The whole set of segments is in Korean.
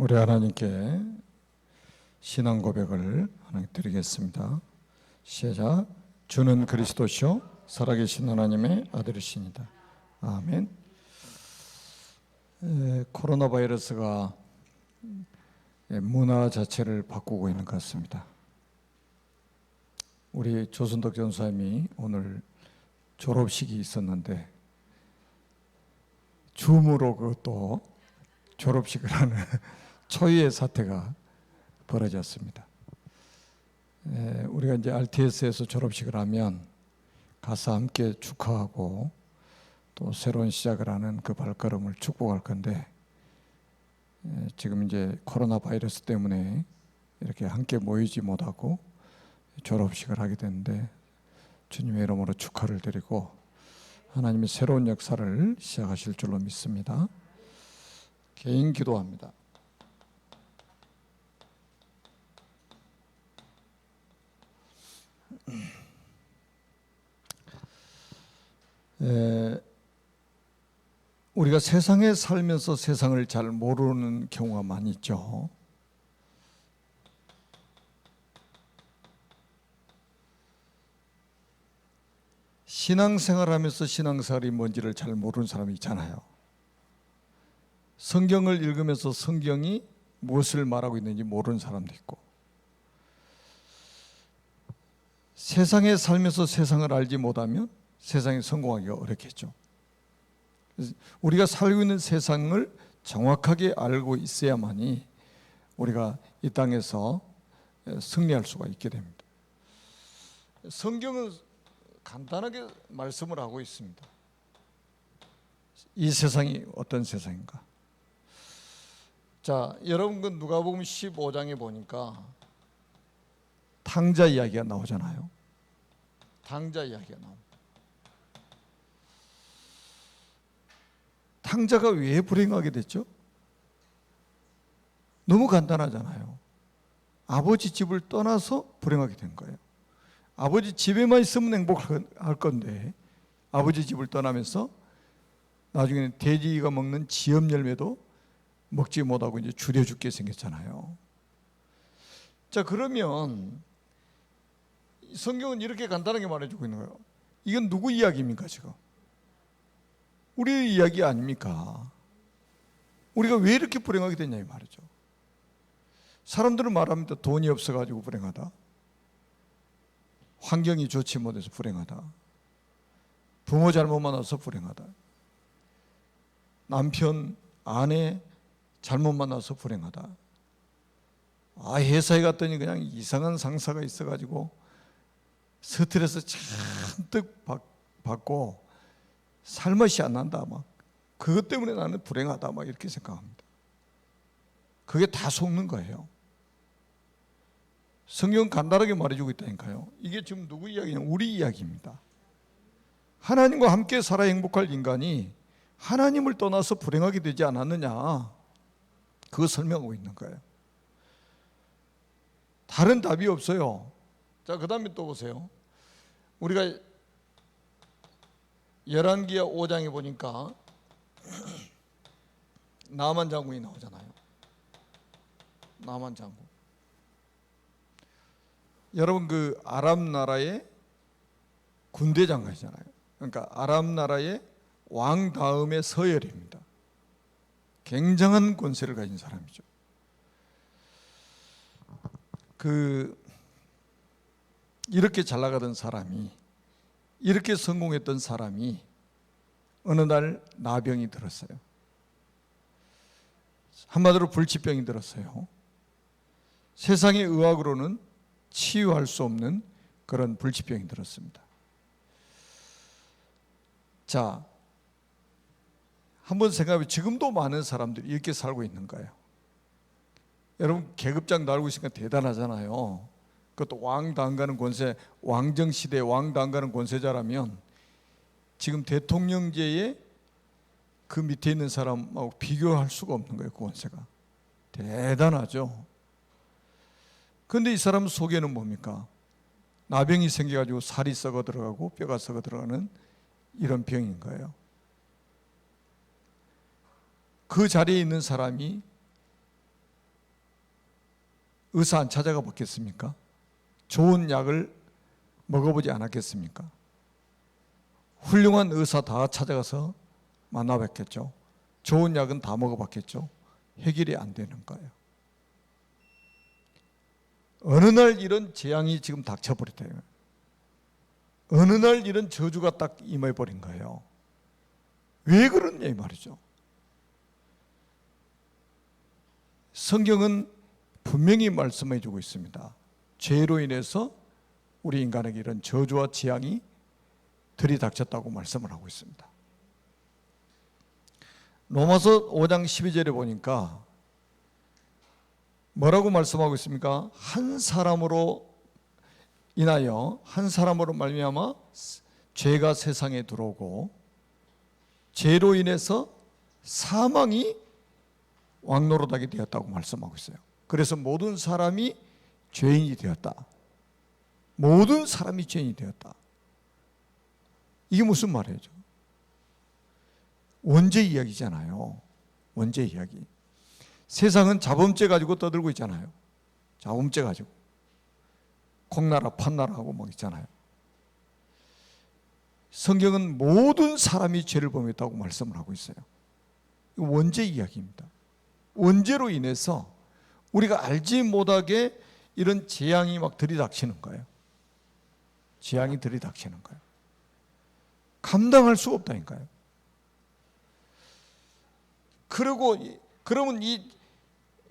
우리 하나님께 신앙 고백을 하나님 드리겠습니다. 시작. 주는 그리스도시요 살아계신 하나님의 아들이십니다. 아멘. 코로나 바이러스가 문화 자체를 바꾸고 있는 것 같습니다. 우리 조순덕 전사님이 오늘 졸업식이 있었는데 줌으로 그것도 졸업식을 하는 초유의 사태가 벌어졌습니다. 우리가 이제 RTS에서 졸업식을 하면 가서 함께 축하하고 또 새로운 시작을 하는 그 발걸음을 축복할 건데 지금 이제 코로나 바이러스 때문에 이렇게 함께 모이지 못하고 졸업식을 하게 되는데 주님의 이름으로 축하를 드리고 하나님이 새로운 역사를 시작하실 줄로 믿습니다. 개인 기도합니다. 우리가 세상에 살면서 세상을 잘 모르는 경우가 많이 있죠. 신앙생활하면서 신앙생활이 뭔지를 잘 모르는 사람이 있잖아요. 성경을 읽으면서 성경이 무엇을 말하고 있는지 모르는 사람도 있고, 세상에 살면서 세상을 알지 못하면 세상에 성공하기가 어렵겠죠. 우리가 살고 있는 세상을 정확하게 알고 있어야만이 우리가 이 땅에서 승리할 수가 있게 됩니다. 성경은 간단하게 말씀을 하고 있습니다. 이 세상이 어떤 세상인가? 자, 여러분 그 누가복음 15장에 보니까 탕자 이야기가 나오잖아요. 탕자 이야기가 나옵니다. 탕자가 왜 불행하게 됐죠? 너무 간단하잖아요. 아버지 집을 떠나서 불행하게 된 거예요. 아버지 집에만 있으면 행복할 건데 아버지 집을 떠나면서 나중에는 돼지가 먹는 지엽 열매도 먹지 못하고 이제 줄여 죽게 생겼잖아요. 자, 그러면 성경은 이렇게 간단하게 말해주고 있는 거예요. 이건 누구 이야기입니까 지금? 우리 이야기 아닙니까? 우리가 왜 이렇게 불행하게 됐냐 이 말이죠. 사람들은 말합니다. 돈이 없어가지고 불행하다. 환경이 좋지 못해서 불행하다. 부모 잘못 만나서 불행하다. 남편, 아내 잘못 만나서 불행하다. 회사에 갔더니 그냥 이상한 상사가 있어가지고 스트레스 잔뜩 받고 살맛이 안 난다. 막 그것 때문에 나는 불행하다. 막 이렇게 생각합니다. 그게 다 속는 거예요. 성경은 간단하게 말해주고 있다니까요. 이게 지금 누구 이야기냐면 우리 이야기입니다. 하나님과 함께 살아 행복할 인간이 하나님을 떠나서 불행하게 되지 않았느냐, 그거 설명하고 있는 거예요. 다른 답이 없어요. 자, 그 다음에 또 보세요. 우리가 열왕기하 5장에 보니까 나만 장군이 나오잖아요. 나만 장군. 여러분 그 아람 나라의 군대 장관이잖아요. 그러니까 아람 나라의 왕 다음의 서열입니다. 굉장한 권세를 가진 사람이죠. 이렇게 잘 나가던 사람이, 이렇게 성공했던 사람이 어느 날 나병이 들었어요. 한마디로 불치병이 들었어요. 세상의 의학으로는 치유할 수 없는 그런 불치병이 들었습니다. 자, 한번 생각해, 지금도 많은 사람들이 이렇게 살고 있는 거예요. 여러분 계급장 달고 있으니까 대단하잖아요. 그것도 왕당 가는 권세, 왕정시대 왕당 가는 권세자라면 지금 대통령제에 그 밑에 있는 사람하고 비교할 수가 없는 거예요. 그 권세가 대단하죠. 그런데 이 사람 속에는 뭡니까? 나병이 생겨가지고 살이 썩어 들어가고 뼈가 썩어 들어가는 이런 병인 거예요. 그 자리에 있는 사람이 의사 안 찾아가 봤겠습니까? 좋은 약을 먹어보지 않았겠습니까? 훌륭한 의사 다 찾아가서 만나봤겠죠. 좋은 약은 다 먹어봤겠죠. 해결이 안 되는 거예요. 어느 날 이런 재앙이 지금 닥쳐버렸다. 어느 날 이런 저주가 딱 임해버린 거예요. 왜 그러냐 이 말이죠. 성경은 분명히 말씀해 주고 있습니다. 죄로 인해서 우리 인간에게 이런 저주와 재앙이 들이닥쳤다고 말씀을 하고 있습니다. 로마서 5장 12절에 보니까 뭐라고 말씀하고 있습니까? 한 사람으로 인하여 한 사람으로 말미암아 죄가 세상에 들어오고 죄로 인해서 사망이 왕노릇하게 되었다고 말씀하고 있어요. 그래서 모든 사람이 죄인이 되었다. 모든 사람이 죄인이 되었다. 이게 무슨 말이에요? 원죄 이야기잖아요. 원죄 이야기. 세상은 자범죄 가지고 떠들고 있잖아요. 자범죄 가지고 콩나라 판나라 하고 막 있잖아요. 성경은 모든 사람이 죄를 범했다고 말씀을 하고 있어요. 이거 원죄 이야기입니다. 원죄로 인해서 우리가 알지 못하게 이런 재앙이 막 들이닥치는 거예요. 재앙이 들이닥치는 거예요. 감당할 수 없다니까요. 그러면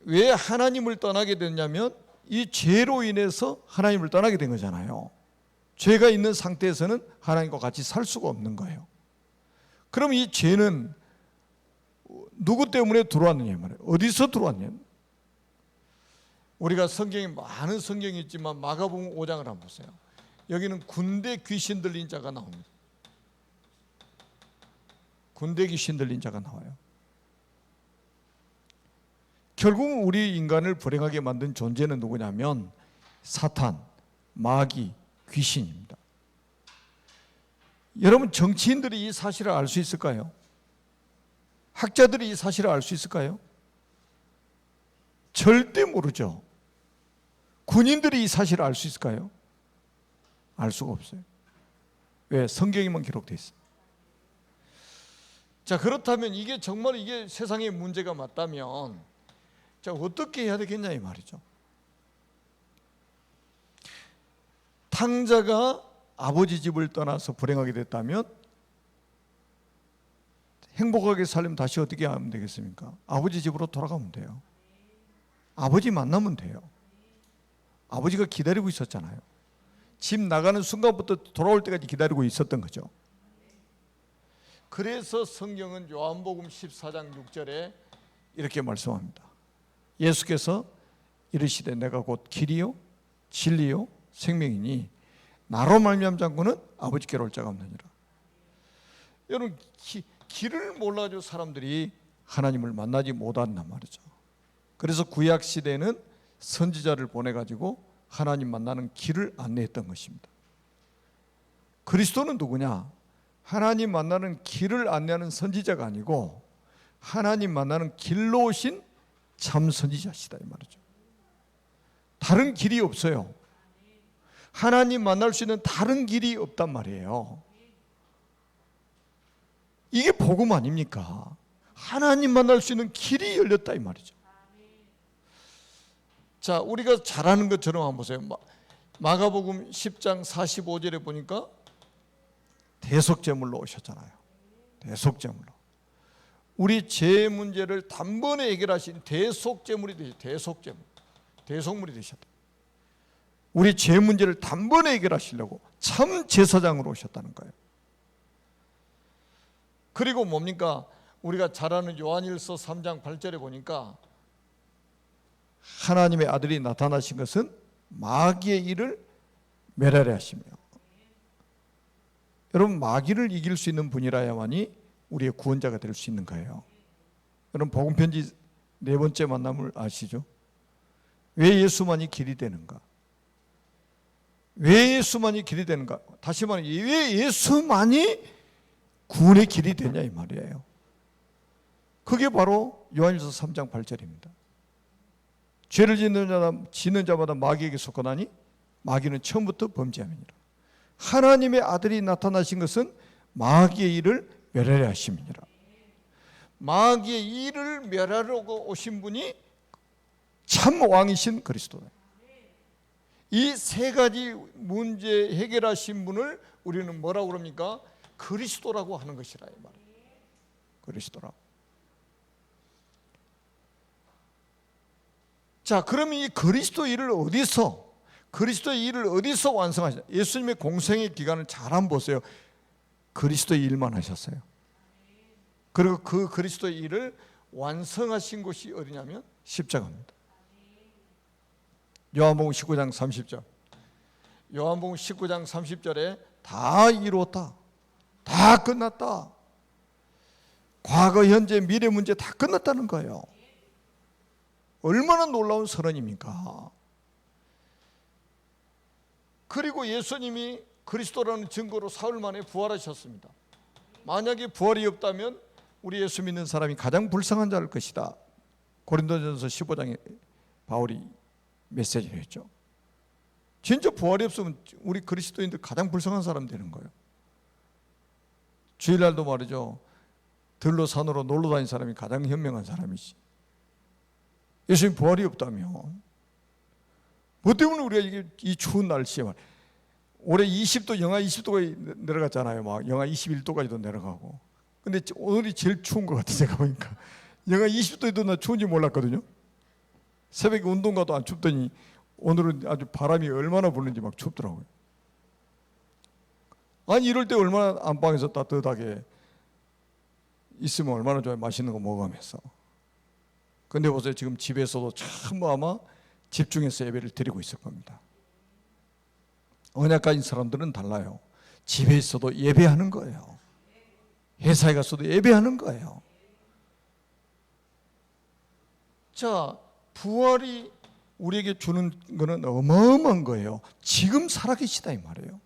왜 하나님을 떠나게 됐냐면 이 죄로 인해서 하나님을 떠나게 된 거잖아요. 죄가 있는 상태에서는 하나님과 같이 살 수가 없는 거예요. 그럼 이 죄는 누구 때문에 들어왔느냐 말이에요. 어디서 들어왔냐? 우리가 성경에 많은 성경이 있지만 마가복음 5장을 한번 보세요. 여기는 군대 귀신 들린 자가 나옵니다. 군대 귀신 들린 자가 나와요. 결국 우리 인간을 불행하게 만든 존재는 누구냐면 사탄, 마귀, 귀신입니다. 여러분 정치인들이 이 사실을 알 수 있을까요? 학자들이 이 사실을 알 수 있을까요? 절대 모르죠. 군인들이 이 사실을 알 수 있을까요? 알 수가 없어요. 왜? 성경에만 기록되어 있어요. 자, 그렇다면 이게 정말 이게 세상의 문제가 맞다면 자, 어떻게 해야 되겠냐 이 말이죠. 탕자가 아버지 집을 떠나서 불행하게 됐다면 행복하게 살려면 다시 어떻게 하면 되겠습니까? 아버지 집으로 돌아가면 돼요. 아버지 만나면 돼요. 아버지가 기다리고 있었잖아요. 집 나가는 순간부터 돌아올 때까지 기다리고 있었던 거죠. 그래서 성경은 요한복음 14장 6절에 이렇게 말씀합니다. 예수께서 이르시되 내가 곧 길이요 진리요 생명이니 나로 말미암지 않고는 아버지께로 올 자가 없느니라. 여러분 길을 몰라줘 사람들이 하나님을 만나지 못한단 말이죠. 그래서 구약 시대는 선지자를 보내가지고 하나님 만나는 길을 안내했던 것입니다. 그리스도는 누구냐? 하나님 만나는 길을 안내하는 선지자가 아니고 하나님 만나는 길로 오신 참 선지자시다 이 말이죠. 다른 길이 없어요. 하나님 만날 수 있는 다른 길이 없단 말이에요. 이게 복음 아닙니까? 하나님 만날 수 있는 길이 열렸다 이 말이죠. 자, 우리가 잘 아는 것처럼 한번 보세요. 마가복음 10장 45절에 보니까 대속제물로 오셨잖아요. 대속제물로. 우리 죄 문제를 단번에 해결하신 대속제물이 되셨다. 대속제물. 대속물이 되셨다. 우리 죄 문제를 단번에 해결하시려고 참 제사장으로 오셨다는 거예요. 그리고 뭡니까? 우리가 잘 아는 요한일서 3장 8절에 보니까 하나님의 아들이 나타나신 것은 마귀의 일을 멸하려 하시며, 여러분 마귀를 이길 수 있는 분이라야만이 우리의 구원자가 될 수 있는 거예요. 여러분 복음편지 네 번째 만남을 아시죠? 왜 예수만이 길이 되는가? 왜 예수만이 길이 되는가? 다시 말해 왜 예수만이 구원의 길이 되냐 이 말이에요. 그게 바로 요한일서 3장 8절입니다. 죄를 짓는 자마다 마귀에게 속하나니 마귀는 처음부터 범죄함이니라. 하나님의 아들이 나타나신 것은 마귀의 일을 멸하려 하심이니라. 마귀의 일을 멸하려고 오신 분이 참 왕이신 그리스도다. 이 세 가지 문제 해결하신 분을 우리는 뭐라고 그럽니까? 그리스도라고 하는 것이라 이 말이에요. 그리스도라고. 자, 그러면 이 그리스도의 일을 어디서, 그리스도의 일을 어디서 완성하셨냐? 예수님의 공생의 기간을 잘 한번 보세요. 그리스도의 일만 하셨어요. 그리고 그 그리스도의 일을 완성하신 곳이 어디냐면 십자가입니다. 요한복음 19장 30절. 요한복음 19장 30절에 다 이루었다. 다 끝났다. 과거, 현재, 미래 문제 다 끝났다는 거예요. 얼마나 놀라운 선언입니까? 그리고 예수님이 그리스도라는 증거로 사흘 만에 부활하셨습니다. 만약에 부활이 없다면 우리 예수 믿는 사람이 가장 불쌍한 자일 것이다. 고린도전서 15장에 바울이 메시지를 했죠. 진짜 부활이 없으면 우리 그리스도인들 가장 불쌍한 사람 되는 거예요. 주일날도 말이죠. 들로 산으로 놀러 다니는 사람이 가장 현명한 사람이지. 예수님 부활이 없다면 뭐 때문에 우리가 이 추운 날씨에 올해 20도, 영하 20도가 내려갔잖아요. 막 영하 21도까지도 내려가고. 근데 오늘이 제일 추운 것 같아. 제가 보니까 영하 20도에도 나 추운지 몰랐거든요. 새벽에 운동 가도 안 춥더니 오늘은 아주 바람이 얼마나 부는지 막 춥더라고요. 아니 이럴 때 얼마나 안방에서 따뜻하게 있으면 얼마나 좋아요. 맛있는 거 먹으면서. 근데 보세요. 지금 집에서도 참 아마 집중해서 예배를 드리고 있을 겁니다. 언약 가진 사람들은 달라요. 집에 있어도 예배하는 거예요. 회사에 갔어도 예배하는 거예요. 자, 부활이 우리에게 주는 거는 어마어마한 거예요. 지금 살아계시다 이 말이에요.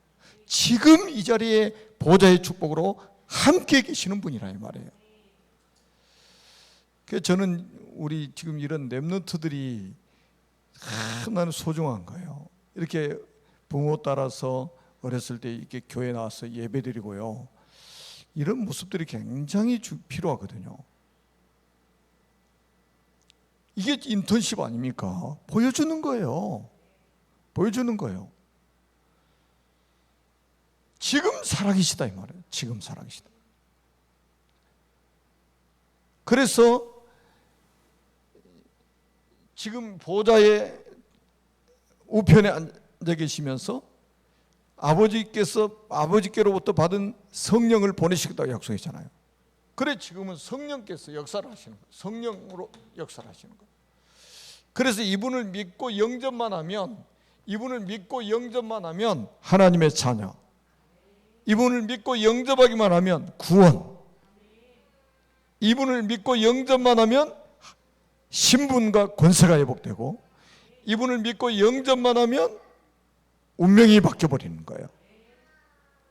지금 이 자리에 보좌의 축복으로 함께 계시는 분이라 이 말이에요. 그래서 저는 우리 지금 이런 렘넌트들이 나는 소중한 거예요. 이렇게 부모 따라서 어렸을 때 이렇게 교회 나와서 예배드리고요. 이런 모습들이 굉장히 필요하거든요. 이게 인턴십 아닙니까? 보여주는 거예요. 보여주는 거예요. 지금 살아계시다 이 말이에요. 지금 살아계시다. 그래서 지금 보좌의 우편에 앉아 계시면서 아버지께로부터 받은 성령을 보내시겠다고 약속했잖아요. 그래 지금은 성령께서 역사를 하시는 거예요. 성령으로 역사를 하시는 거예요. 그래서 이분을 믿고 영접만 하면 하나님의 자녀, 이분을 믿고 영접하기만 하면 구원, 이분을 믿고 영접만 하면 신분과 권세가 회복되고, 이분을 믿고 영접만 하면 운명이 바뀌어버리는 거예요.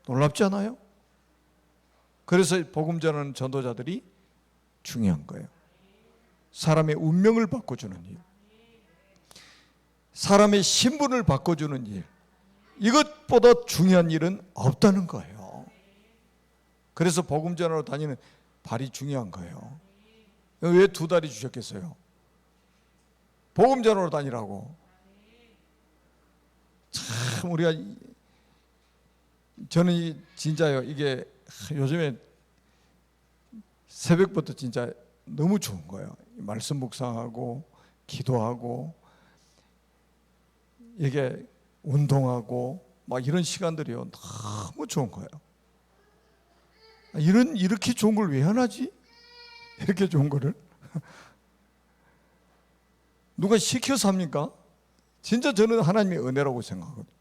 놀랍지 않아요? 그래서 복음 전하는 전도자들이 중요한 거예요. 사람의 운명을 바꿔주는 일, 사람의 신분을 바꿔주는 일, 이것보다 중요한 일은 없다는 거예요. 그래서 복음 전하러 다니는 발이 중요한 거예요. 왜 2달이 주셨겠어요? 복음 전하러 다니라고. 참 우리가 저는 진짜요. 이게 요즘에 새벽부터 진짜 너무 좋은 거예요. 말씀 묵상하고 기도하고 이게 운동하고 막 이런 시간들이요. 너무 좋은 거예요. 이렇게 좋은 걸 왜 하나지? 이렇게 좋은 거를 누가 시켜서 합니까? 진짜 저는 하나님의 은혜라고 생각하거든요.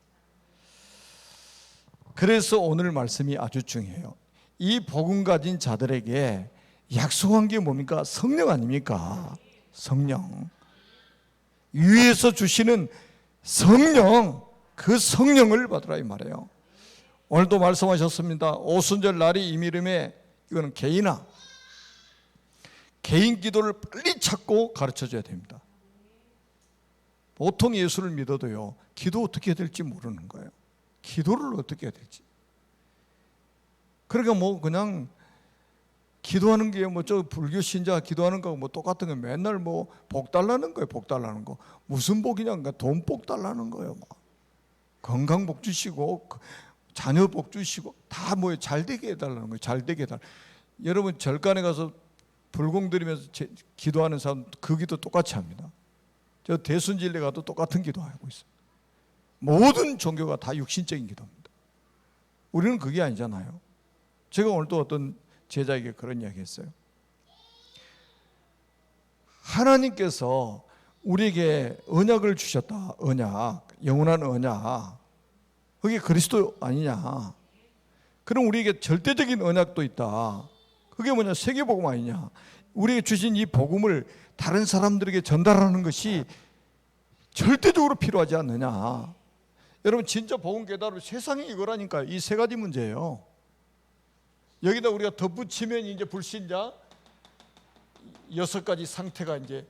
그래서 오늘 말씀이 아주 중요해요. 이 복음 가진 자들에게 약속한 게 뭡니까? 성령 아닙니까? 성령. 위에서 주시는 성령, 그 성령을 받으라 이 말이에요. 오늘도 말씀하셨습니다. 오순절 날이 이미름에 이거는 개인 기도를 빨리 찾고 가르쳐줘야 됩니다. 보통 예수를 믿어도요, 기도 어떻게 해야 될지 모르는 거예요. 기도를 어떻게 해야 될지. 그러니까 뭐 그냥 기도하는 게 뭐 저 불교 신자 기도하는 거하고 뭐 똑같은 거, 맨날 뭐 복 달라는 거예요. 복 달라는 거. 무슨 복이냐? 그러니까 돈 복 달라는 거예요. 막. 건강 복 주시고 자녀 복 주시고 다 뭐 잘 되게 해달라는 거예요. 잘 되게 해달라. 여러분 절간에 가서 불공 드리면서 기도하는 사람 그 기도 똑같이 합니다. 저 대순진례 가도 똑같은 기도하고 있어요. 모든 종교가 다 육신적인 기도입니다. 우리는 그게 아니잖아요. 제가 오늘 또 어떤 제자에게 그런 이야기 했어요. 하나님께서 우리에게 언약을 주셨다. 언약, 영원한 언약. 그게 그리스도 아니냐. 그럼 우리에게 절대적인 언약도 있다. 그게 뭐냐? 세계복음 아니냐. 우리에게 주신 이 복음을 다른 사람들에게 전달하는 것이 절대적으로 필요하지 않느냐. 여러분 진짜 복음 깨달으면 세상이 이거라니까요. 이 세 가지 문제예요. 여기다 우리가 덧붙이면 이제 불신자 6가지 상태가 이제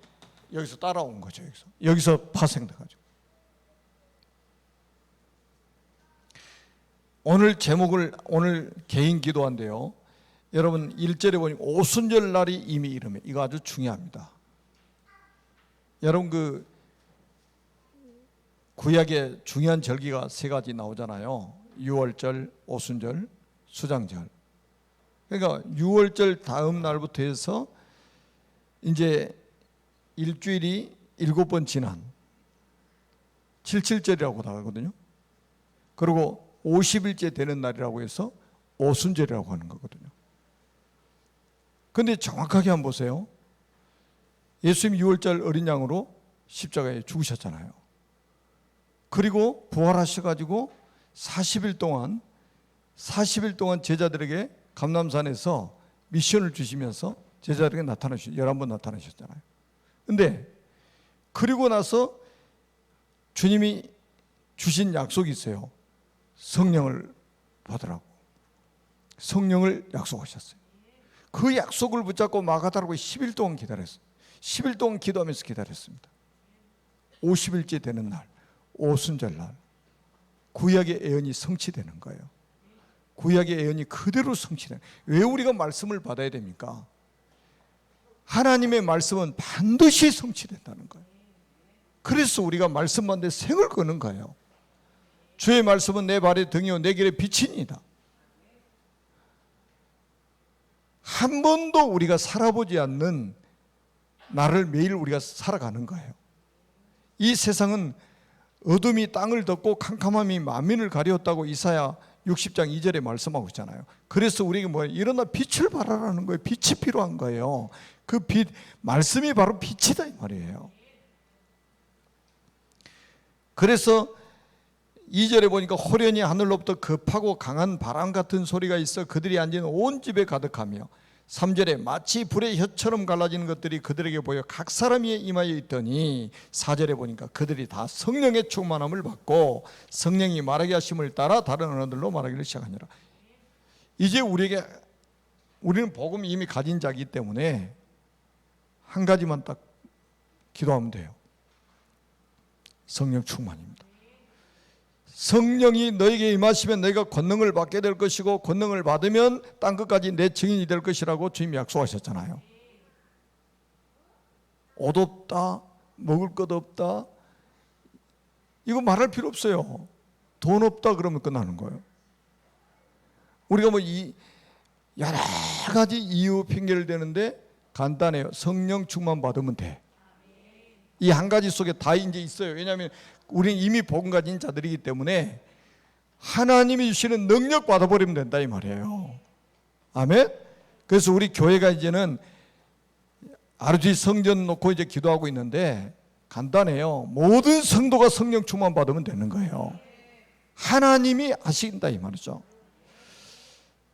여기서 따라온 거죠. 여기서 파생돼가지고. 오늘 제목을 오늘 개인 기도한데요. 여러분 1절에 보니 오순절 날이 이미 이르매. 이거 아주 중요합니다. 여러분 그 구약에 중요한 절기가 3가지 나오잖아요. 유월절, 오순절, 수장절. 그러니까 유월절 다음 날부터 해서 이제 일주일이 7번 지난 77절이라고 나가거든요. 그리고 50일째 되는 날이라고 해서 오순절이라고 하는 거거든요. 그런데 정확하게 한번 보세요. 예수님 6월절 어린 양으로 십자가에 죽으셨잖아요. 그리고 부활하셔가지고 40일 동안 제자들에게 감람산에서 미션을 주시면서 제자들에게 나타나셨어요. 11번 나타나셨잖아요. 근데 그리고 나서 주님이 주신 약속이 있어요. 성령을 받으라고. 성령을 약속하셨어요. 그 약속을 붙잡고 마가다라고 10일 동안 기다렸어요. 10일 동안 기도하면서 기다렸습니다. 50일째 되는 날, 오순절 날, 구약의 예언이 성취되는 거예요. 구약의 예언이 그대로 성취되는 거예요. 왜 우리가 말씀을 받아야 됩니까? 하나님의 말씀은 반드시 성취된다는 거예요. 그래서 우리가 말씀 받는데 생을 거는 거예요. 주의 말씀은 내 발의 등이요 내 길의 빛이니이다. 한 번도 우리가 살아보지 않는 나를 매일 우리가 살아가는 거예요. 이 세상은 어둠이 땅을 덮고 캄캄함이 만민을 가리웠다고 이사야 60장 2절에 말씀하고 있잖아요. 그래서 우리에게 뭐예요? 일어나 빛을 발하라는 거예요. 빛이 필요한 거예요. 그 빛, 말씀이 바로 빛이다 이 말이에요. 그래서 2절에 보니까 호련히 하늘로부터 급하고 강한 바람 같은 소리가 있어 그들이 앉은 온 집에 가득하며 3절에 마치 불의 혀처럼 갈라지는 것들이 그들에게 보여 각 사람이 임하여 있더니 4절에 보니까 그들이 다 성령의 충만함을 받고 성령이 말하게 하심을 따라 다른 언어들로 말하기를 시작하니라. 이제 우리는 복음 이미 가진 자이기 때문에 한 가지만 딱 기도하면 돼요. 성령 충만입니다. 성령이 너에게 임하시면 너희가 권능을 받게 될 것이고 권능을 받으면 땅끝까지 내 증인이 될 것이라고 주님이 약속하셨잖아요. 옷 없다, 먹을 것 없다, 이거 말할 필요 없어요. 돈 없다 그러면 끝나는 거예요. 우리가 뭐 여러 가지 이유 핑계를 대는데 간단해요. 성령 충만 받으면 돼. 이 한 가지 속에 다 이제 있어요. 왜냐하면 우리는 이미 복음 가진 자들이기 때문에 하나님이 주시는 능력 받아버리면 된다 이 말이에요. 아멘. 그래서 우리 교회가 이제는 아르지 성전 놓고 이제 기도하고 있는데 간단해요. 모든 성도가 성령 충만 받으면 되는 거예요. 하나님이 하신다 이 말이죠.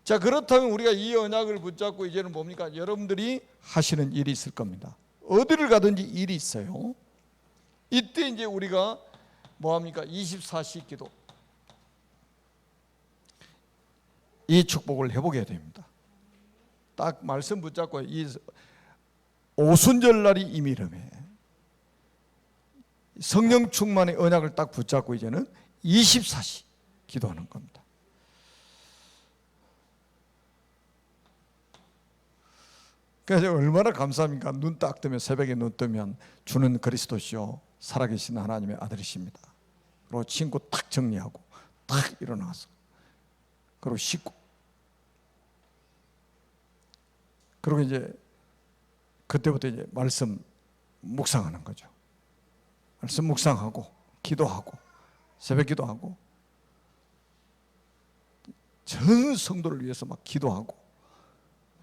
자, 그렇다면 우리가 이 언약을 붙잡고 이제는 뭡니까? 여러분들이 하시는 일이 있을 겁니다. 어디를 가든지 일이 있어요. 이때 이제 우리가 뭐합니까? 24시 기도, 이 축복을 해보게 됩니다. 딱 말씀 붙잡고 이 오순절 날이 이미 이르매 성령 충만의 언약을 딱 붙잡고 이제는 24시 기도하는 겁니다. 그래서 얼마나 감사합니까? 눈 딱 뜨면, 새벽에 눈 뜨면 주는 그리스도시요 살아계신 하나님의 아들이십니다. 그리고 친구 딱 정리하고 딱 일어나서 그리고 씻고, 그리고 이제 그때부터 이제 말씀 묵상하는 거죠. 말씀 묵상하고 기도하고 새벽 기도하고 전 성도를 위해서 막 기도하고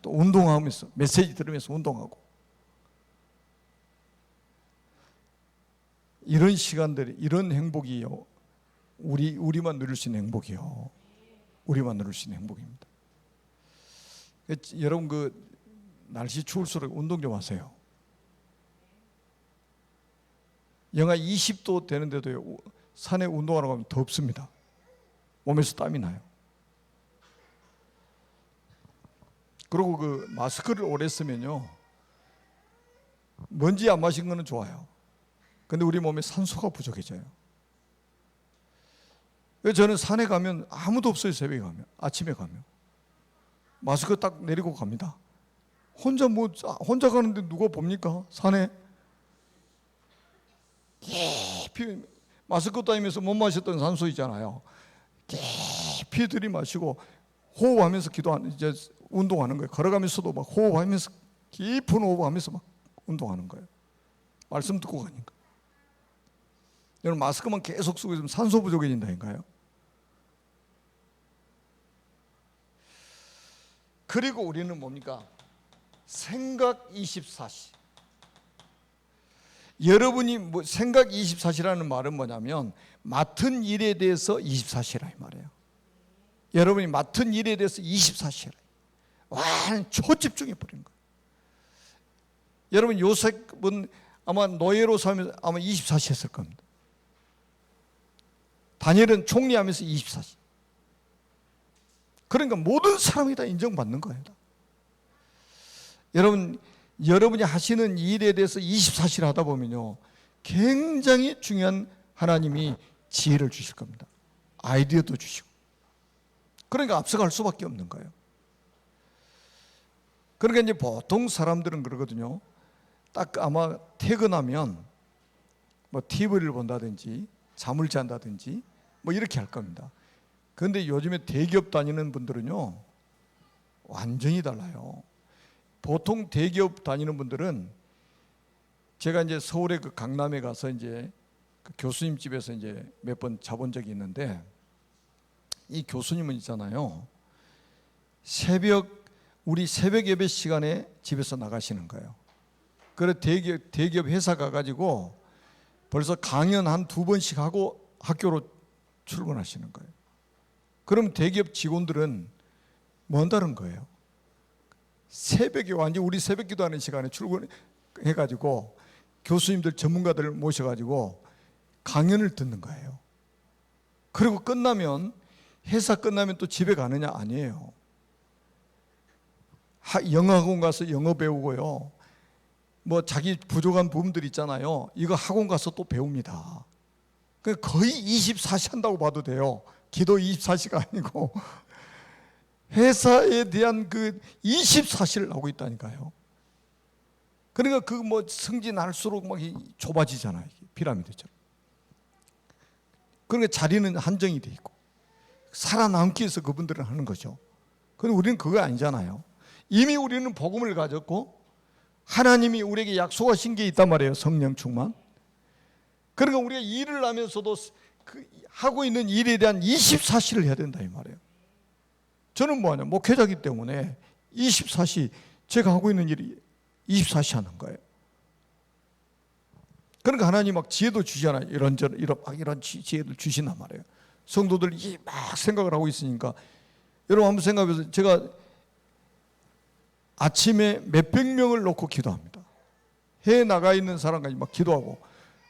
또 운동하면서 메시지 들으면서 운동하고, 이런 시간들이, 이런 행복이요 우리만 누릴 수 있는 행복이요 우리만 누릴 수 있는 행복입니다. 여러분 그 날씨 추울수록 운동 좀 하세요. 영하 20도 되는데도 산에 운동하러 가면 덥습니다. 몸에서 땀이 나요. 그리고 그 마스크를 오래 쓰면요 먼지 안 마신 거는 좋아요. 근데 우리 몸에 산소가 부족해져요. 저는 산에 가면 아무도 없어요. 새벽에 가면, 아침에 가면 마스크 딱 내리고 갑니다. 혼자 가는데 누가 봅니까? 산에 깊이 마스크 따면서 못 마셨던 산소 있잖아요. 깊이 들이마시고 호흡하면서 기도하는, 이제 운동하는 거예요. 걸어가면서도 막 호흡하면서, 깊은 호흡하면서 막 운동하는 거예요. 말씀 듣고 가니까. 여러분 마스크만 계속 쓰고 있으면 산소 부족해진다니까요. 그리고 우리는 뭡니까? 생각 24시. 여러분이 생각 24시라는 말은 뭐냐면 맡은 일에 대해서 24시라 이 말이에요. 여러분이 맡은 일에 대해서 24시라. 완전 초집중해 버린 거예요. 여러분 요셉은 아마 노예로 살면서 아마 24시 했을 겁니다. 다니엘은 총리하면서 24시. 그러니까 모든 사람이 다 인정받는 거예요. 여러분이 하시는 일에 대해서 24시를 하다 보면요 굉장히 중요한 하나님이 지혜를 주실 겁니다. 아이디어도 주시고. 그러니까 앞서갈 수밖에 없는 거예요. 그러니까 이제 보통 사람들은 그러거든요. 딱 아마 퇴근하면 뭐 TV를 본다든지 잠을 잔다든지 뭐 이렇게 할 겁니다. 그런데 요즘에 대기업 다니는 분들은요 완전히 달라요. 보통 대기업 다니는 분들은, 제가 이제 서울의 그 강남에 가서 이제 그 교수님 집에서 이제 몇 번 자본 적이 있는데, 이 교수님은 있잖아요 우리 새벽 예배 시간에 집에서 나가시는 거예요. 그래 대기업 회사 가가지고 벌써 강연 한 2번씩 하고 학교로 출근하시는 거예요. 그럼 대기업 직원들은 뭐 한다는 거예요? 새벽에 완전 우리 새벽 기도하는 시간에 출근해가지고 교수님들 전문가들을 모셔가지고 강연을 듣는 거예요. 그리고 회사 끝나면 또 집에 가느냐? 아니에요. 영어학원 가서 영어 배우고요. 뭐 자기 부족한 부분들 있잖아요. 이거 학원 가서 또 배웁니다. 거의 24시 한다고 봐도 돼요. 기도 24시가 아니고 회사에 대한 그 24시를 하고 있다니까요. 그러니까 그 뭐 승진할수록 막 좁아지잖아요. 피라미드처럼. 그러니까 자리는 한정이 돼 있고 살아남기 위해서 그분들은 하는 거죠. 그런데 우리는 그거 아니잖아요. 이미 우리는 복음을 가졌고 하나님이 우리에게 약속하신 게 있단 말이에요. 성령 충만. 그러니까 우리가 일을 하면서도 하고 있는 일에 대한 24시를 해야 된다 이 말이에요. 저는 뭐하냐, 목회자이기 때문에 24시 제가 하고 있는 일이 24시 하는 거예요. 그러니까 하나님 막 지혜도 주시잖아요. 이런 지혜를 주신단 말이에요. 성도들이 막 생각을 하고 있으니까. 여러분 한번 생각해보세요. 제가 아침에 몇백 명을 놓고 기도합니다. 해외 나가 있는 사람까지 막 기도하고,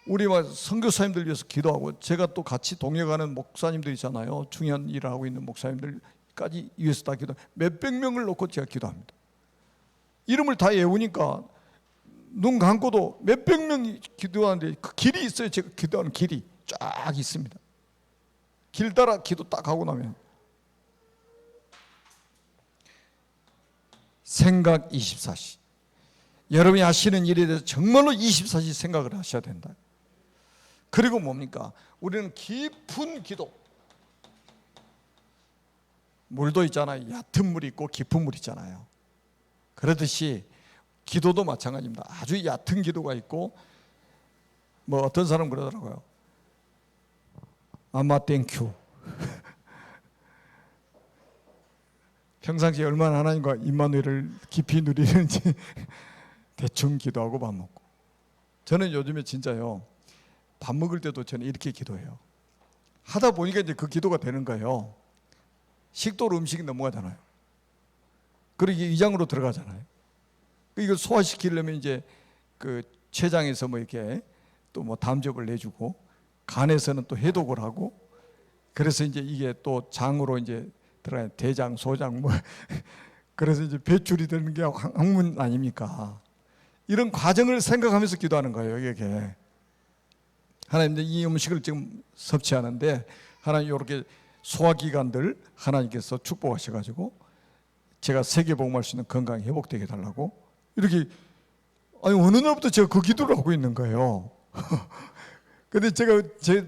우리 막 선교사님들 위해서 기도하고, 제가 또 같이 동역하는 목사님들 있잖아요. 중요한 일을 하고 있는 목사님들까지 위해서 다 기도. 몇백 명을 놓고 제가 기도합니다. 이름을 다 외우니까 눈 감고도 몇백 명이 기도하는데 그 길이 있어요. 제가 기도하는 길이 쫙 있습니다. 길 따라 기도 딱 하고 나면 생각 24시. 여러분이 하시는 일에 대해서 정말로 24시 생각을 하셔야 된다. 그리고 뭡니까? 우리는 깊은 기도. 물도 있잖아요. 얕은 물이 있고 깊은 물이 있잖아요. 그러듯이 기도도 마찬가지입니다. 아주 얕은 기도가 있고, 뭐 어떤 사람 그러더라고요. 아마 땡큐. 평상시에 얼마나 하나님과 임마누엘을 깊이 누리는지 대충 기도하고 밥 먹고. 저는 요즘에 진짜요, 밥 먹을 때도 저는 이렇게 기도해요. 하다 보니까 이제 그 기도가 되는 거예요. 식도로 음식이 넘어가잖아요. 그리고 위장으로 들어가잖아요. 이걸 소화시키려면 이제 그 췌장에서 뭐 이렇게 또 뭐 담즙을 내주고, 간에서는 또 해독을 하고, 그래서 이제 이게 또 장으로 이제 들어가요. 대장, 소장 뭐 그래서 이제 배출이 되는 게 학문 아닙니까? 이런 과정을 생각하면서 기도하는 거예요. 이게 하나님, 이 음식을 지금 섭취하는데 하나님 이렇게 소화기관들 하나님께서 축복하셔가지고 제가 세계복음할 수 있는 건강이 회복되게 해달라고, 이렇게, 아니 어느 날부터 제가 그 기도를 하고 있는 거예요. 근데 제가 제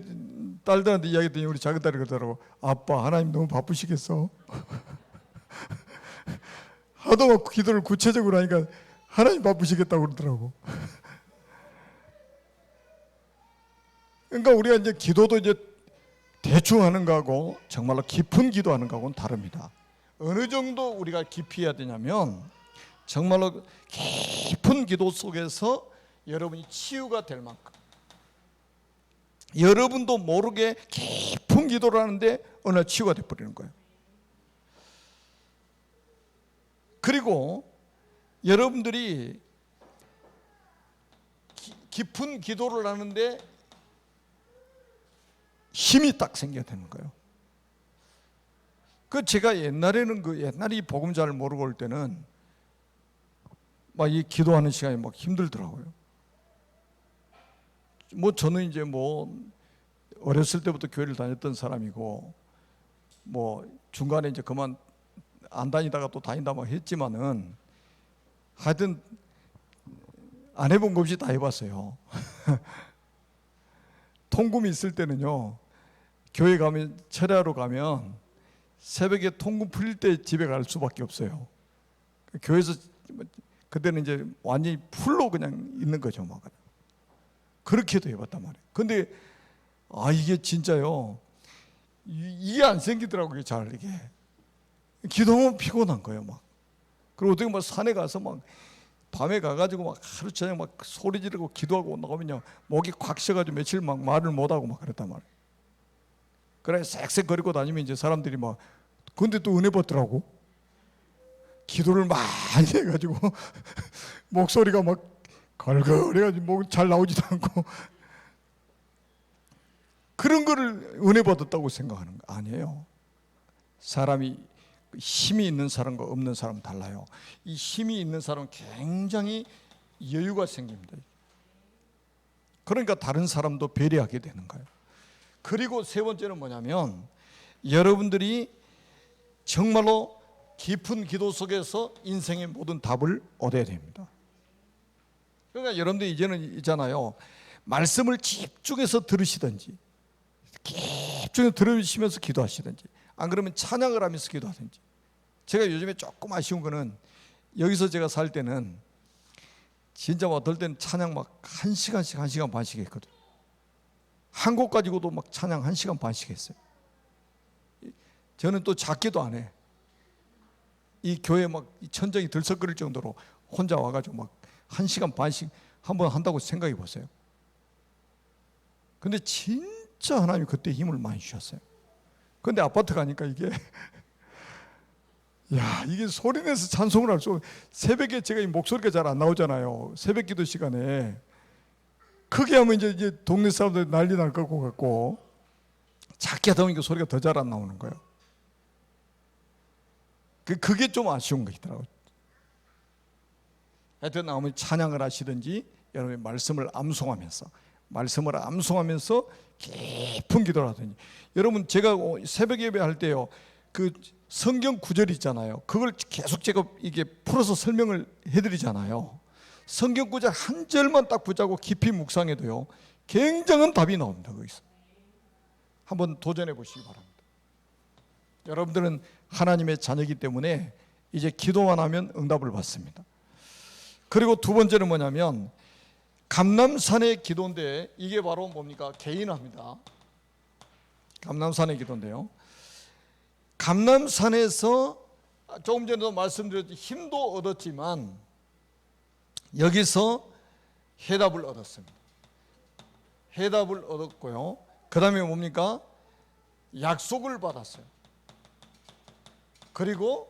딸들한테 이야기했더니 우리 작은 딸이 그러더라고. 아빠, 하나님 너무 바쁘시겠어? 하도 막 기도를 구체적으로 하니까 하나님 바쁘시겠다고 그러더라고. 그러니까 우리가 이제 기도도 이제 대충 하는 거하고 정말로 깊은 기도하는 거하고는 다릅니다. 어느 정도 우리가 깊이 해야 되냐면, 정말로 깊은 기도 속에서 여러분이 치유가 될 만큼, 여러분도 모르게 깊은 기도를 하는데 어느 날 치유가 돼버리는 거예요. 그리고 여러분들이 깊은 기도를 하는데 힘이 딱 생겨야 되는 거예요. 그 제가 옛날에는 옛날에 이 복음 잘 모르고 올 때는 막 이 기도하는 시간이 막 힘들더라고요. 뭐 저는 이제 뭐 어렸을 때부터 교회를 다녔던 사람이고, 뭐 중간에 이제 그만 안 다니다가 또 다닌다 막 했지만은 하여튼 안 해본 거 없이 다 해봤어요. 통금이 있을 때는요, 교회 가면, 철야로 가면 새벽에 통금 풀릴 때 집에 갈 수밖에 없어요. 교회에서 그때는 이제 완전히 풀로 그냥 있는 거죠, 막. 그렇게도 해봤단 말이에요. 근데 이게 진짜요, 이게 안 생기더라고요, 잘. 이게 기도하면 피곤한 거예요, 막. 그리고 어떻게 막 산에 가서 막 밤에 가가지고 막 하루 저녁 막 소리 지르고 기도하고 나오면요, 목이 콱 쉬어가지고 며칠 막 말을 못하고 막 그랬단 말이에요. 그래 쌕쌕거리고 다니면 이제 사람들이 막, 근데 또 은혜 받더라고. 기도를 많이 해가지고 목소리가 막 걸걸해가지고 목 잘 나오지도 않고, 그런 거를 은혜 받았다고 생각하는 거 아니에요. 사람이 힘이 있는 사람과 없는 사람은 달라요. 이 힘이 있는 사람은 굉장히 여유가 생깁니다. 그러니까 다른 사람도 배려하게 되는 거예요. 그리고 세 번째는 뭐냐면, 여러분들이 정말로 깊은 기도 속에서 인생의 모든 답을 얻어야 됩니다. 그러니까 여러분들 이제는 있잖아요, 말씀을 집중해서 들으시든지, 집중해서 들으시면서 기도하시든지, 안 그러면 찬양을 하면서 기도하든지. 제가 요즘에 조금 아쉬운 거는, 여기서 제가 살 때는 진짜 어떨 때는 찬양 막 1시간씩 1시간 반씩 했거든요. 한 곡 가지고도 막 찬양 1시간 반씩 했어요. 저는 또 작게도 안 해. 이 교회 막 천정이 들썩거릴 정도로 혼자 와가지고 막 1시간 반씩 한번 한다고 생각해 보세요. 근데 진짜 하나님이 그때 힘을 많이 주셨어요. 근데 아파트 가니까 이게 이게 소리내서 찬송을 할 수, 새벽에 제가 이 목소리가 잘 안 나오잖아요. 새벽 기도 시간에 크게 하면 이제 동네 사람들 난리 날 것 같고, 작게 하다 보니까 소리가 더 잘 안 나오는 거예요. 그게 좀 아쉬운 거 있더라고요. 하여튼 아무리 찬양을 하시든지 여러분이 말씀을 암송하면서 깊은 기도를 하든지. 여러분 제가 새벽 예배 할 때요, 그 성경 구절 있잖아요, 그걸 계속 제가 이게 풀어서 설명을 해드리잖아요. 성경 구절 한 절만 딱 붙잡고 깊이 묵상해도요 굉장한 답이 나옵니다. 거기서 한번 도전해 보시기 바랍니다. 여러분들은 하나님의 자녀이기 때문에 이제 기도만 하면 응답을 받습니다. 그리고 두 번째는 뭐냐면 감람산의 기도인데, 이게 바로 뭡니까? 개인화입니다. 감람산의 기도인데요, 감람산에서 조금 전에도 말씀드렸듯이 힘도 얻었지만 여기서 해답을 얻었습니다. 해답을 얻었고요, 그 다음에 뭡니까? 약속을 받았어요. 그리고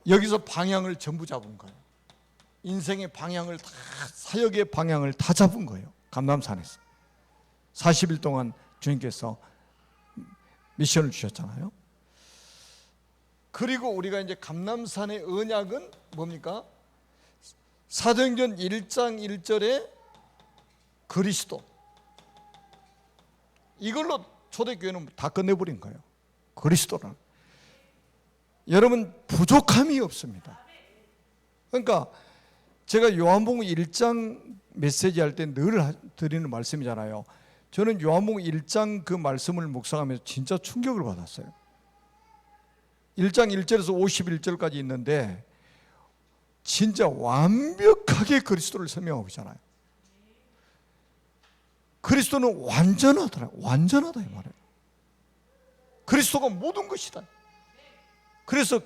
여기서 방향을 전부 잡은 거예요. 인생의 방향을 다, 사역의 방향을 다 잡은 거예요. 감람산에서 40일 동안 주님께서 미션을 주셨잖아요. 그리고 우리가 이제 감람산의 언약은 뭡니까? 사도행전 1장 1절에 그리스도, 이걸로 초대교회는 다 끝내버린 거예요. 그리스도는 여러분 부족함이 없습니다. 그러니까 제가 요한복음 1장 메시지 할 때 늘 드리는 말씀이잖아요. 저는 요한복음 1장 그 말씀을 묵상하면서 진짜 충격을 받았어요. 1장 1절에서 51절까지 있는데 진짜 완벽하게 그리스도를 설명하고 있잖아요. 그리스도는 완전하다 이 말이에요. 그리스도가 모든 것이다. 그래서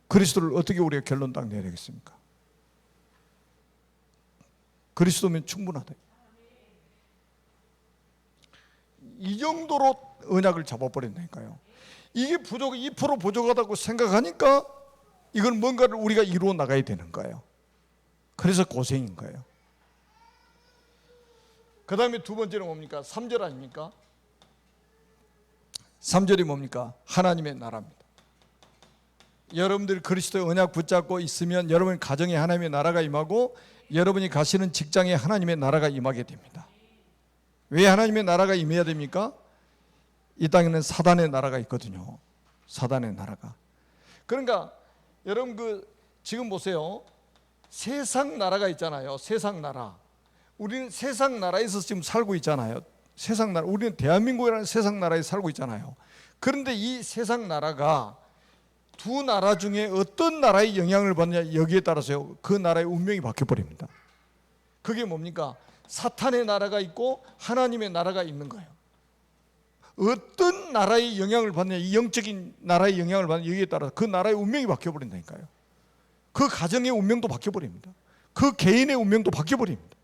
그리스도를 어떻게 우리가 결론 딱 내야 되겠습니까? 그리스도면 충분하다. 이 정도로 언약을 잡아버린다니까요. 이게 부족, 2% 부족하다고 생각하니까 이건 뭔가를 우리가 이루어 나가야 되는 거예요. 그래서 고생인 거예요. 그 다음에 두 번째는 뭡니까? 3절 아닙니까? 3절이 뭡니까? 하나님의 나라입니다. 여러분들 그리스도의 언약 붙잡고 있으면 여러분 가정에 하나님의 나라가 임하고 여러분이 가시는 직장에 하나님의 나라가 임하게 됩니다. 왜 하나님의 나라가 임해야 됩니까? 이 땅에는 사단의 나라가 있거든요. 사단의 나라가. 그러니까 여러분 지금 보세요. 세상 나라가 있잖아요. 세상 나라. 우리는 세상 나라에서 지금 살고 있잖아요. 세상 나라. 우리는 대한민국이라는 세상 나라에 살고 있잖아요. 그런데 이 세상 나라가 두 나라 중에 어떤 나라의 영향을 받느냐, 여기에 따라서 그 나라의 운명이 바뀌어버립니다. 그게 뭡니까? 사탄의 나라가 있고 하나님의 나라가 있는 거예요. 어떤 나라의 영향을 받느냐, 이 영적인 나라의 영향을 받느냐, 여기에 따라서 그 나라의 운명이 바뀌어버린다니까요. 그 가정의 운명도 바뀌어버립니다. 그 개인의 운명도 바뀌어버립니다.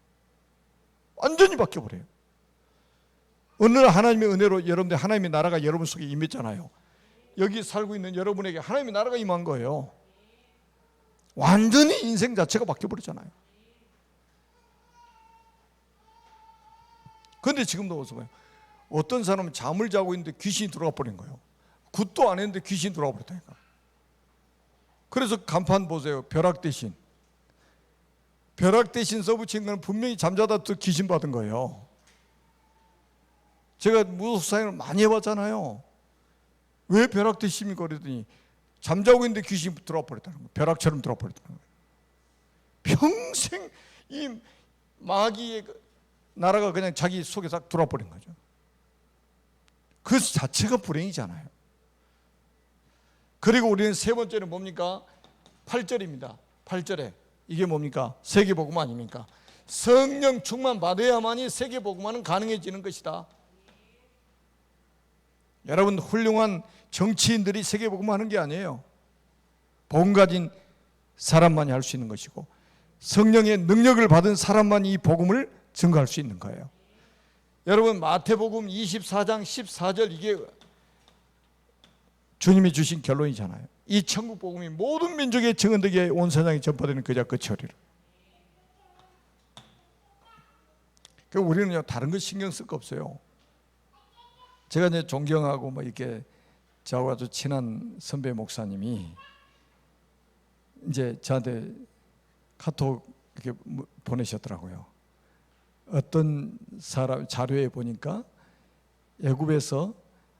완전히 바뀌어버려요. 어느 날 하나님의 은혜로 여러분들 하나님의 나라가 여러분 속에 임했잖아요. 여기 살고 있는 여러분에게 하나님의 나라가 임한 거예요. 완전히 인생 자체가 바뀌어버렸잖아요. 그런데 지금도 보세요. 어떤 사람은 잠을 자고 있는데 귀신이 들어가 버린 거예요. 굿도 안 했는데 귀신이 들어가 버렸다니까. 그래서 간판 보세요. 벼락 대신 써붙인 건 분명히 잠자다 또 귀신 받은 거예요. 제가 무속 사역을 많이 해봤잖아요. 왜 벼락 대신입니까? 그랬더니 잠자고 있는데 귀신이 들어와 버렸다는 거예요. 벼락처럼 들어와 버렸다는 거예요. 평생 이 마귀의 나라가 그냥 자기 속에 싹 들어와 버린 거죠. 그 자체가 불행이잖아요. 그리고 우리는 세 번째는 뭡니까? 8절입니다. 8절에 이게 뭡니까? 세계복음 아닙니까? 성령 충만 받아야만이 세계복음화는 가능해지는 것이다. 여러분, 훌륭한 정치인들이 세계복음 하는 게 아니에요. 복음 가진 사람만이 할 수 있는 것이고 성령의 능력을 받은 사람만이 이 복음을 증거할 수 있는 거예요. 여러분, 마태복음 24장 14절, 이게 주님이 주신 결론이잖아요. 이 천국 복음이 모든 민족에 증언되게 온 세상에 전파되는 그자 끝이오리라. 그러니까 우리는요, 다른 거 신경 쓸 거 없어요. 제가 이제 존경하고 뭐 이렇게 저하고 아주 친한 선배 목사님이 이제 저한테 카톡 이렇게 보내셨더라고요. 어떤 사람 자료에 보니까 애굽에서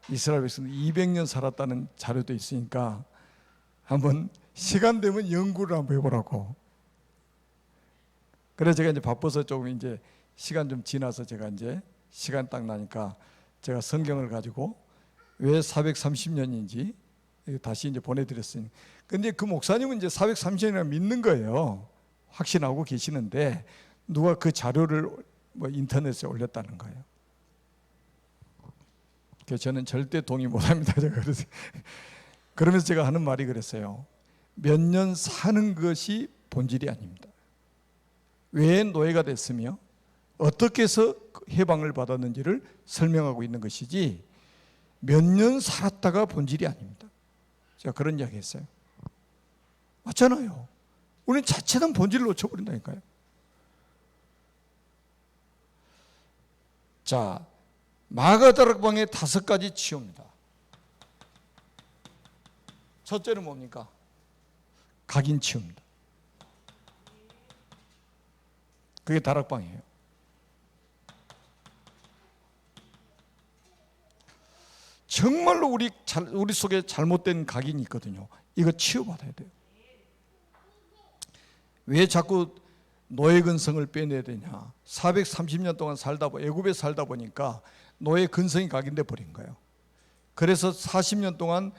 이스라엘 백성들 200년 살았다는 자료도 있으니까 한번 시간 되면 연구를 한번 해보라고. 그래서 제가 이제 바빠서 조금 이제 시간 좀 지나서 제가 이제 시간 딱 나니까 제가 성경을 가지고 왜 430년인지 다시 이제 보내드렸으니. 근데 그 목사님은 이제 430년이나 믿는 거예요. 확신하고 계시는데 누가 그 자료를 뭐 인터넷에 올렸다는 거예요. 그래서 저는 절대 동의 못합니다. 제가 그러면서 제가 하는 말이 그랬어요. 몇 년 사는 것이 본질이 아닙니다. 왜 노예가 됐으며 어떻게 해서 해방을 받았는지를 설명하고 있는 것이지 몇 년 살았다가 본질이 아닙니다. 제가 그런 이야기 했어요. 맞잖아요. 우리는 자칫한 본질을 놓쳐버린다니까요. 자, 마가다락방의 5가지 치유입니다. 첫째는 뭡니까? 각인 치유입니다. 그게 다락방이에요. 정말로 우리 속에 잘못된 각인이 있거든요. 이거 치유받아야 돼요. 왜 자꾸 노예 근성을 빼내야 되냐? 430년 동안 애굽에 살다 보니까 노예 근성이 각인돼 버린 거예요. 그래서 40년 동안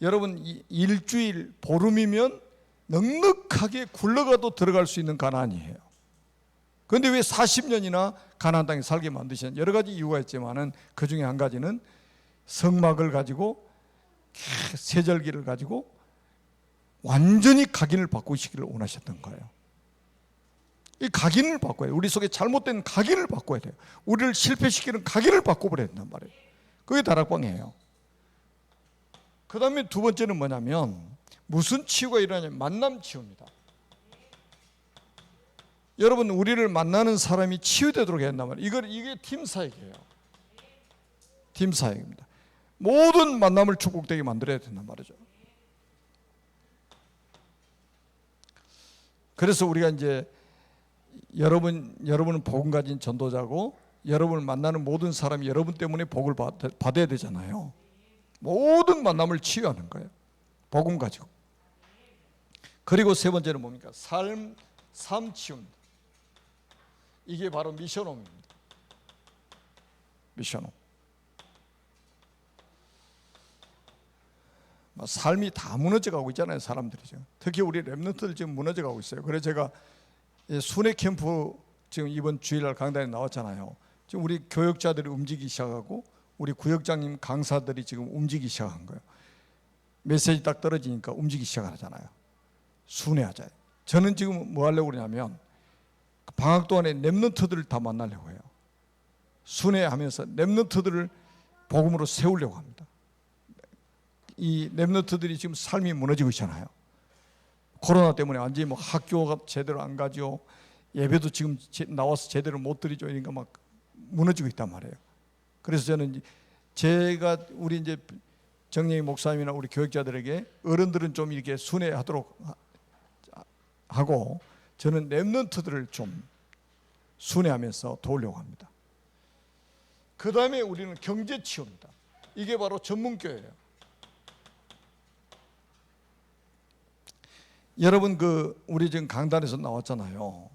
여러분 일주일 보름이면 넉넉하게 굴러가도 들어갈 수 있는 가나안이에요. 그런데 왜 40년이나 가나안 땅에 살게 만드시는 여러 가지 이유가 있지만은 그 중에 한 가지는 성막을 가지고 세절기를 가지고 완전히 각인을 바꾸시기를 원하셨던 거예요. 이 각인을 바꿔야 돼요. 우리 속에 잘못된 각인을 바꿔야 돼요. 우리를 실패시키는 각인을 바꿔버려야 된단 말이에요. 그게 다락방이에요. 그 다음에 두 번째는 뭐냐면 무슨 치유가 일어나냐면 만남 치유입니다. 여러분 우리를 만나는 사람이 치유되도록 해야 한단 말이에요. 이게 팀사역이에요. 팀사역입니다. 모든 만남을 축복되게 만들어야 된단 말이죠. 그래서 우리가 이제 여러분은 복음 가진 전도자고 여러분을 만나는 모든 사람이 여러분 때문에 복을 받아야 되잖아요. 모든 만남을 치유하는 거예요. 복음 가지고. 그리고 세 번째는 뭡니까? 삶 치유입니다. 이게 바로 미션홈입니다. 미션홈. 삶이 다 무너져가고 있잖아요, 사람들이 지금. 특히 우리 랩런트들 지금 무너져가고 있어요. 그래서 제가 순회 캠프 지금 이번 주일날 강단에 나왔잖아요. 지금 우리 교역자들이 움직이기 시작하고 우리 구역장님 강사들이 지금 움직이기 시작한 거예요. 메시지 딱 떨어지니까 움직이기 시작하잖아요. 순회하자. 저는 지금 뭐 하려고 그러냐면 방학 동안에 랩런트들을 다 만나려고 해요. 순회하면서 랩런트들을 복음으로 세우려고 합니다. 이 랩런트들이 지금 삶이 무너지고 있잖아요. 코로나 때문에 완전히 뭐 학교가 제대로 안 가죠. 예배도 지금 나와서 제대로 못 드리죠. 그러니까 막 무너지고 있단 말이에요. 그래서 저는 제가 우리 이제 정영희 목사님이나 우리 교육자들에게 어른들은 좀 이렇게 순회하도록 하고 저는 랩런트들을 좀 순회하면서 도우려고 합니다. 그 다음에 우리는 경제 치유입니다. 이게 바로 전문교회예요. 여러분 우리 지금 강단에서 나왔잖아요.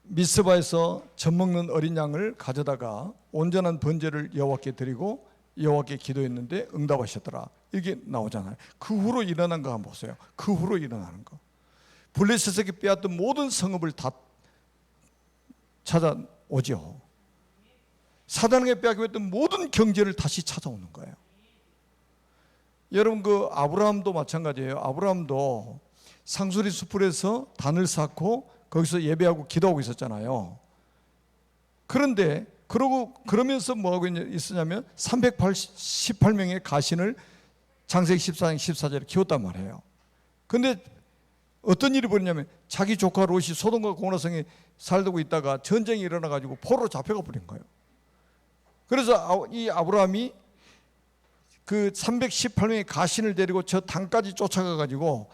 미스바에서 젖 먹는 어린 양을 가져다가 온전한 번제를 여호와께 드리고 여호와께 기도했는데 응답하셨더라. 이게 나오잖아요. 그 후로 일어난 거 한번 보세요. 그 후로 일어나는 거. 블레셋에게 빼앗던 모든 성읍을 다 찾아오죠. 사단에게 빼앗겼던 모든 경제를 다시 찾아오는 거예요. 여러분 아브라함도 마찬가지예요. 아브라함도 상수리 숲에서 단을 쌓고 거기서 예배하고 기도하고 있었잖아요. 그런데 그러면서 뭐하고 있었냐면 318명의 가신을 창세기 14장 14절에 키웠단 말이에요. 그런데 어떤 일이 벌어졌냐면 자기 조카 롯이 소돔과 고모라성에 살고 있다가 전쟁이 일어나가지고 포로로 잡혀가 버린 거예요. 그래서 이 아브라함이 그 318명의 가신을 데리고 저 당까지 쫓아가 가지고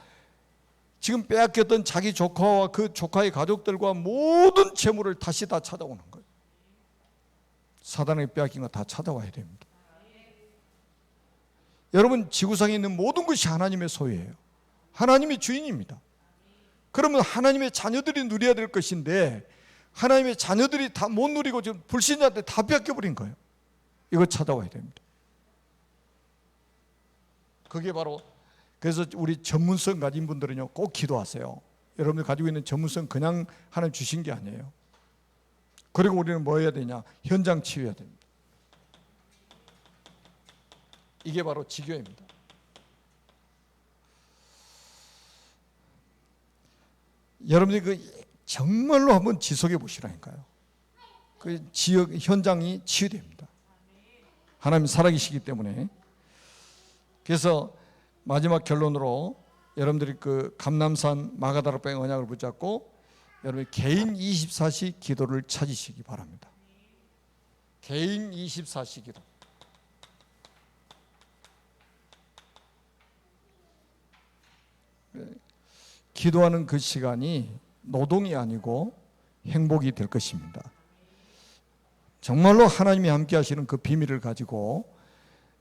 지금 빼앗겼던 자기 조카와 그 조카의 가족들과 모든 재물을 다시 다 찾아오는 거예요. 사단에게 빼앗긴 거 다 찾아와야 됩니다. 여러분, 지구상에 있는 모든 것이 하나님의 소유예요. 하나님이 주인입니다. 그러면 하나님의 자녀들이 누려야 될 것인데 하나님의 자녀들이 다 못 누리고 지금 불신자한테 다 빼앗겨버린 거예요. 이거 찾아와야 됩니다. 그게 바로, 그래서 우리 전문성 가진 분들은요 꼭 기도하세요. 여러분들 가지고 있는 전문성 그냥 하나님 주신 게 아니에요. 그리고 우리는 뭐 해야 되냐? 현장 치유해야 됩니다. 이게 바로 지교입니다. 여러분들이 그 정말로 한번 지속해 보시라니까요. 그 지역 현장이 치유됩니다. 하나님 살아계시기 때문에. 그래서 마지막 결론으로 여러분들이 그 감람산 마가다락방의 언약을 붙잡고 여러분 개인 24시 기도를 찾으시기 바랍니다. 개인 24시 기도. 기도하는 그 시간이 노동이 아니고 행복이 될 것입니다. 정말로 하나님이 함께 하시는 그 비밀을 가지고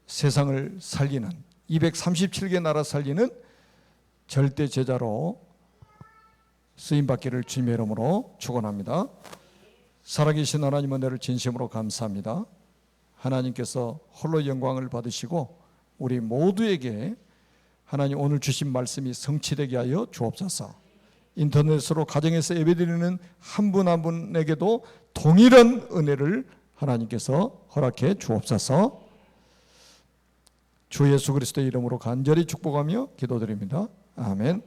세상을 살리는 237개 나라 살리는 절대 제자로 쓰임받기를 주님의 이름으로 축원합니다. 살아계신 하나님 은혜를 진심으로 감사합니다. 하나님께서 홀로 영광을 받으시고 우리 모두에게 하나님 오늘 주신 말씀이 성취되게 하여 주옵소서. 인터넷으로 가정에서 예배드리는 한 분 한 분에게도 동일한 은혜를 하나님께서 허락해 주옵소서. 주 예수 그리스도의 이름으로 간절히 축복하며 기도드립니다. 아멘.